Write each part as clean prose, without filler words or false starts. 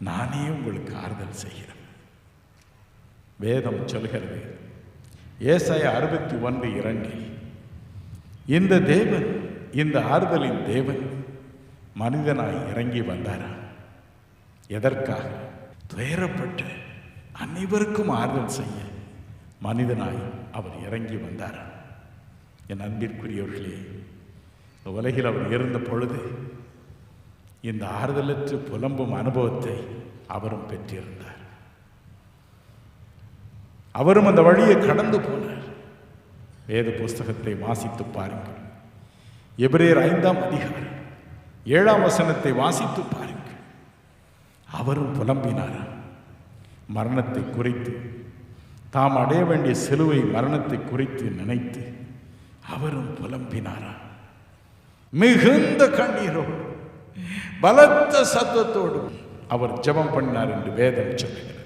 நானே உங்களுக்கு ஆறுதல் செய்கிறேன். வேதம் சொல்கிறது, ஏசாயா 61:2, இந்த தேவன், இந்த ஆறுதலின் தேவன் மனிதனாய் இறங்கி வந்தாரா? எதற்காக? துயரப்பட்ட அனைவருக்கும் ஆறுதல் செய்ய மனிதனாய் அவர் இறங்கி வந்தாரா? என் அன்பிற்குரியவர்களே, உலகில் அவர் இருந்த பொழுது இந்த ஆறுதலற்று புலம்பும் அனுபவத்தை அவரும் பெற்றிருந்தார். அவரும் அந்த வழியை கடந்து போனார். வேத புஸ்தகத்தை வாசித்து பாருங்கள். எபிரேயர் 5:7 வாசித்து பாருங்கள். அவரும் புலம்பினார். மரணத்தை குறித்து, தாம் அடைய வேண்டிய சிலுவை மரணத்தை குறித்து நினைத்து அவரும் புலம்பினாரா? மிகுந்த கண்ணீரோடு பலத்த சத்தத்தோடு அவர் ஜெபம் பண்ணார் என்று வேதம் சொல்லுகிறது.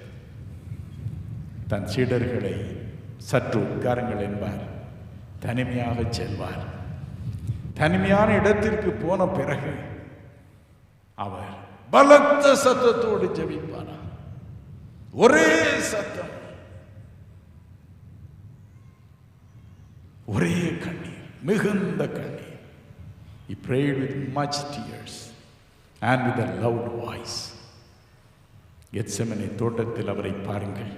தன் சீடர்களை சற்று உட்காருங்கள் என்பார், தனிமையாக செல்வார். தனிமையான இடத்திற்கு போன பிறகு அவர் பலத்த சத்தத்தோடு ஜெபிப்பார். ஒரே சத்தம், ஒரே கண்ணீர், மிகுந்த கண்ணீர். He prayed with much tears and with a loud voice. Gethsemane தோட்டத்தில் அவரை பாருங்கள்.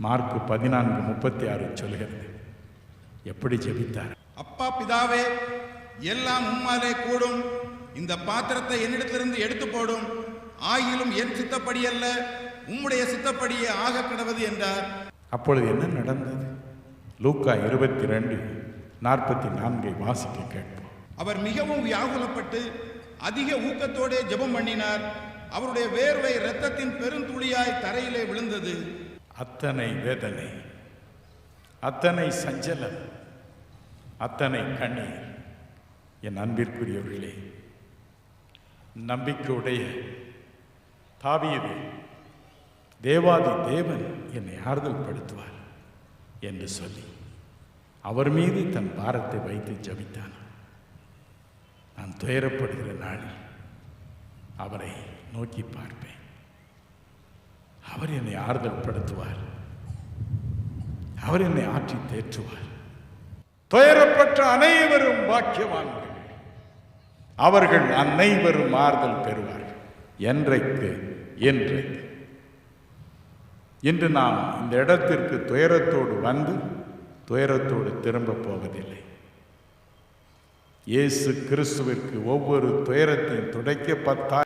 மார்க் 14:36 சொல்கிறது, எப்படி ஜெபித்தார். அப்பா பிதாவே, எல்லாம் உம்மாலே கூடும், இந்த பாத்திரத்தை என்னிடத்திலிருந்து எடுத்து போடும், ஆயிலும் என் சித்தப்படி அல்ல உம்முடைய சித்தப்படியே ஆக கடவது என்றார். அப்பொழுது என்ன நடந்தது? லூக்கா 22:44 வாசிக்க கேட்போம். அவர் மிகவும் வியாகுலப்பட்டு அதிக ஊக்கத்தோடே ஜெபம் பண்ணினார். அவருடைய வேர்வை இரத்தத்தின் பெருந்துளியாய் தரையிலே விழுந்தது. அத்தனை வேதனை, அத்தனை சஞ்சலம், அத்தனை கண்ணீர். என் அன்பிற்குரியவர்களே, நம்பிக்கையுடைய தாவீது, தேவாதி தேவன் என்னை ஆறுதல் படுத்துவார் என்று சொல்லி அவர் மீது தன் பாரத்தை வைத்து ஜபித்தான். நான் துயரப்படுகிற நாளில் அவரை நோக்கி பார்ப்பேன். அவர் என்னை ஆறுதல் படுத்துவார், அவர் என்னை ஆற்றி தேற்றுவார். துயரப்பட்ட அனைவரும் பாக்கியவான்கள், அவர்கள் அனைவரும் ஆறுதல் பெறுவார்கள். என்றைக்கு? என்றைக்கு? இன்று நாம் இந்த இடத்திற்கு துயரத்தோடு வந்து துயரத்தோடு திரும்ப போவதில்லை. இயேசு கிறிஸ்துவிற்கு ஒவ்வொரு துயரத்தையும் துடைக்க 10